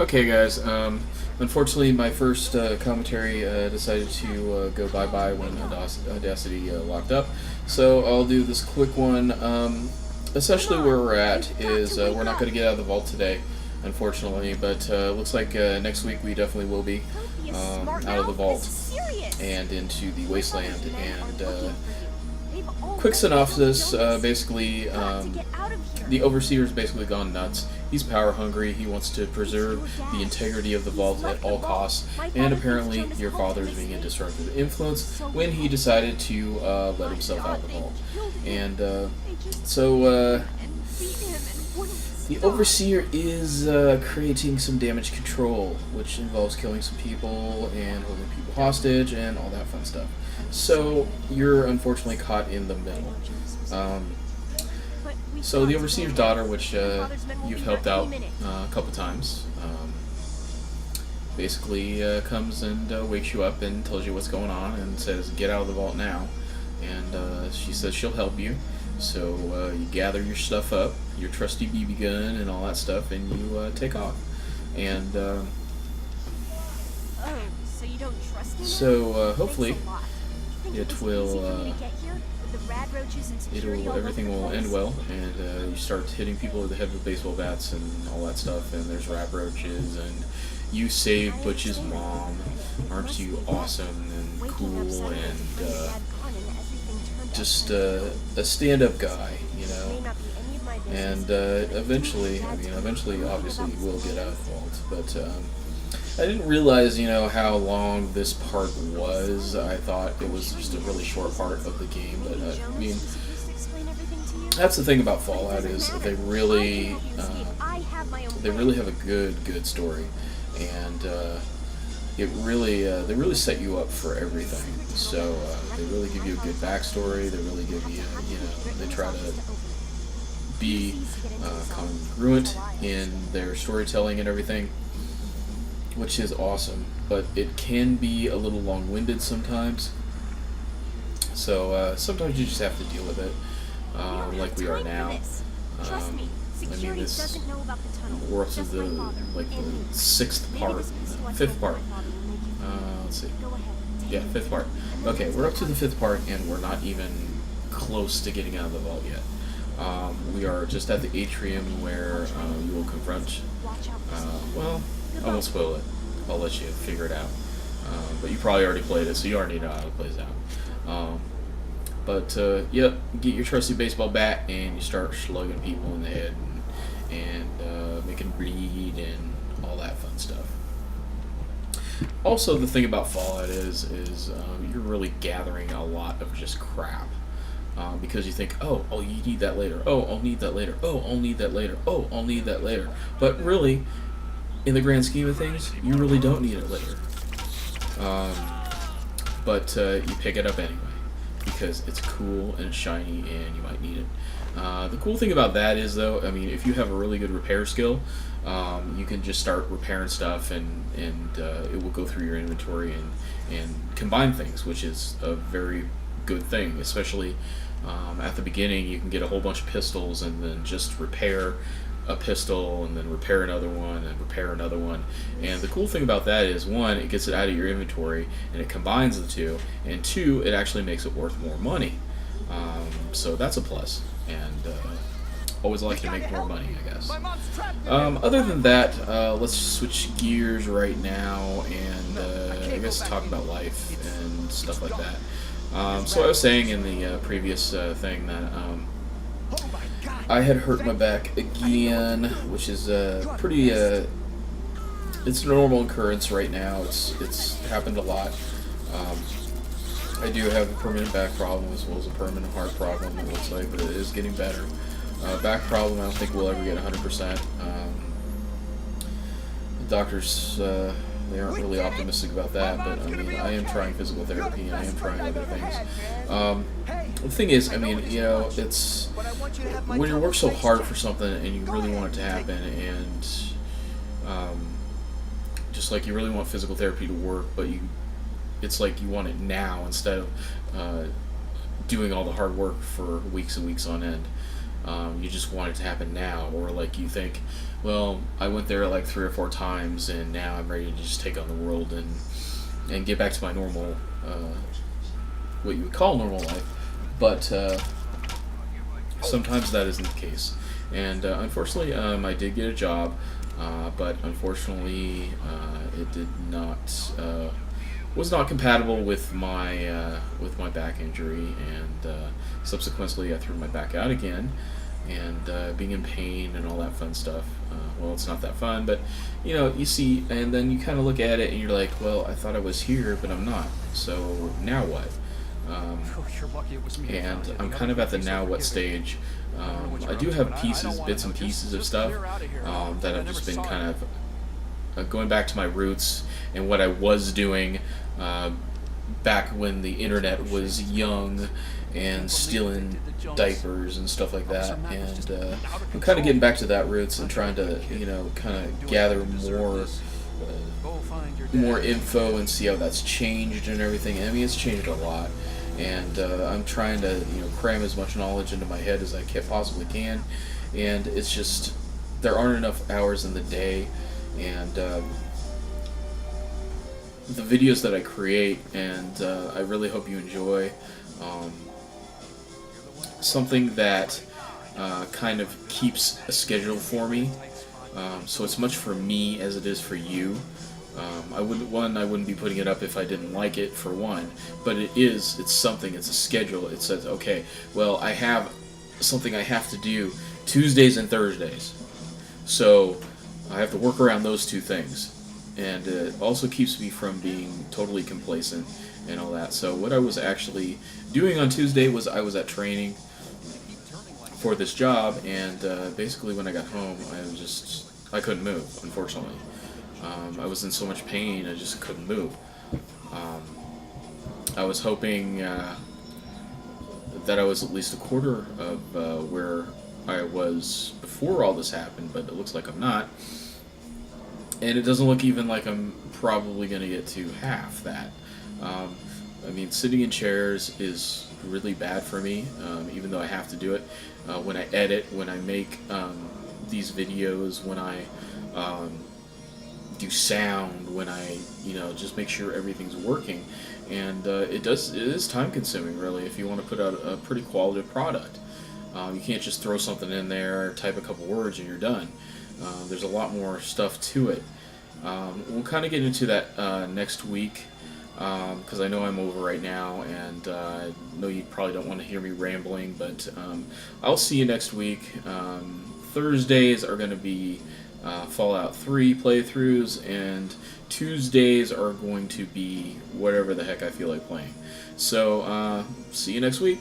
Okay, guys. Unfortunately, my first commentary decided to go bye-bye when Audacity locked up. So I'll do this quick one. Essentially, where we're at is we're not going to get out of the vault today, unfortunately. But looks like next week we definitely will be out of the vault and into the wasteland. And quick synopsis: basically, the Overseer's basically gone nuts. He's power hungry. He wants to preserve the integrity of the vault at all costs. And apparently, your father is being a disruptive influence when he decided to let himself out of the vault. And so the Overseer is creating some damage control, which involves killing some people and holding people hostage and all that fun stuff. So you're unfortunately caught in the middle. So the Overseer's daughter, which you've helped out a couple times, basically comes and wakes you up and tells you what's going on and says, "Get out of the vault now." And she says she'll help you. So you gather your stuff up, your trusty BB gun and all that stuff, and you take off. And so hopefully it will. Everything will end well, and you start hitting people with the head with baseball bats and all that stuff. And there's rad roaches, and you save Butch's mom. Aren't you awesome and cool and just a stand-up guy, you know? And eventually, obviously, you will get out of the vault. But I didn't realize, how long this part was. I thought it was just a really short part of the game. But that's the thing about Fallout is they really have a good story, and they really set you up for everything. So they really give you a good backstory. They really give you, they try to be congruent in their storytelling and everything, which is awesome. But it can be a little long-winded sometimes. So sometimes you just have to deal with it, like we are now. We're up to the fifth part. Let's see. Yeah, fifth part. Okay, we're up to the fifth part, and we're not even close to getting out of the vault yet. We are just at the atrium where you will confront. I won't spoil it. I'll let you figure it out. But you probably already played it, so you already know how it plays out. Yep, get your trusty baseball bat and you start slugging people in the head and making bleed and all that fun stuff. Also, the thing about Fallout is you're really gathering a lot of just crap. Because you think, oh, you need that later. Oh, I'll need that later. Oh, I'll need that later. Oh, I'll need that later. But really, in the grand scheme of things, you really don't need it later. You pick it up anyway because it's cool and shiny and you might need it. The cool thing about that is, though, if you have a really good repair skill, you can just start repairing stuff and it will go through your inventory and combine things, which is a very good thing, especially at the beginning. You can get a whole bunch of pistols and then just repair a pistol and then repair another one and repair another one. And the cool thing about that is, one, it gets it out of your inventory and it combines the two, and two, it actually makes it worth more money. So that's a plus, and always like to make more money, I guess. Other than that, let's switch gears right now and I guess talk about life and stuff like that. So I was saying in the previous thing that I had hurt my back again, which is pretty. It's a normal occurrence right now. It's happened a lot. I do have a permanent back problem as well as a permanent heart problem. It looks like, but it is getting better. Back problem, I don't think we'll ever get 100%. The doctors, they aren't really optimistic about that, but I am trying physical therapy and I am trying other things. The thing is, it's when you work so hard for something and you really want it to happen, and just like you really want physical therapy to work, but it's like you want it now instead of doing all the hard work for weeks and weeks on end. You just want it to happen now, or like you think, well, I went there like 3 or 4 times, and now I'm ready to just take on the world and get back to my normal, what you would call normal life. But sometimes that isn't the case, and unfortunately, I did get a job, but unfortunately, it did not. Was not compatible with my back injury, and subsequently I threw my back out again, and being in pain and all that fun stuff. Well, it's not that fun, but you see, and then you kind of look at it and you're like, well, I thought I was here, but I'm not. So now what? And I'm kind of at the now what stage. I do have bits and pieces of stuff that I've just been kind of going back to my roots and what I was doing back when the internet was young and stealing diapers and stuff like that. And I'm kind of getting back to that roots and trying to, kind of gather more info and see how that's changed and everything. I mean, it's changed a lot. And I'm trying to, cram as much knowledge into my head as I possibly can. And it's just, there aren't enough hours in the day. And the videos that I create, and I really hope you enjoy. Something that kind of keeps a schedule for me, so it's much for me as it is for you. I wouldn't be putting it up if I didn't like it, for one, but it's something, it's a schedule. It says, okay, well, I have something I have to do Tuesdays and Thursdays, so I have to work around those two things, and it also keeps me from being totally complacent and all that. So what I was actually doing on Tuesday was I was at training for this job, and basically when I got home, I couldn't move, unfortunately. I was in so much pain, I just couldn't move. I was hoping that I was at least a quarter of where I was before all this happened, but it looks like I'm not. And it doesn't look even like I'm probably going to get to half that. I mean, sitting in chairs is really bad for me, even though I have to do it. When I edit, when I make these videos, when I do sound, when I just make sure everything's working, and it is time consuming, really, if you want to put out a pretty quality product. You can't just throw something in there, type a couple words, and you're done. There's a lot more stuff to it. We'll kind of get into that next week, because I know I'm over right now, and I know you probably don't want to hear me rambling, but I'll see you next week. Thursdays are going to be Fallout 3 playthroughs, and Tuesdays are going to be whatever the heck I feel like playing. So, see you next week.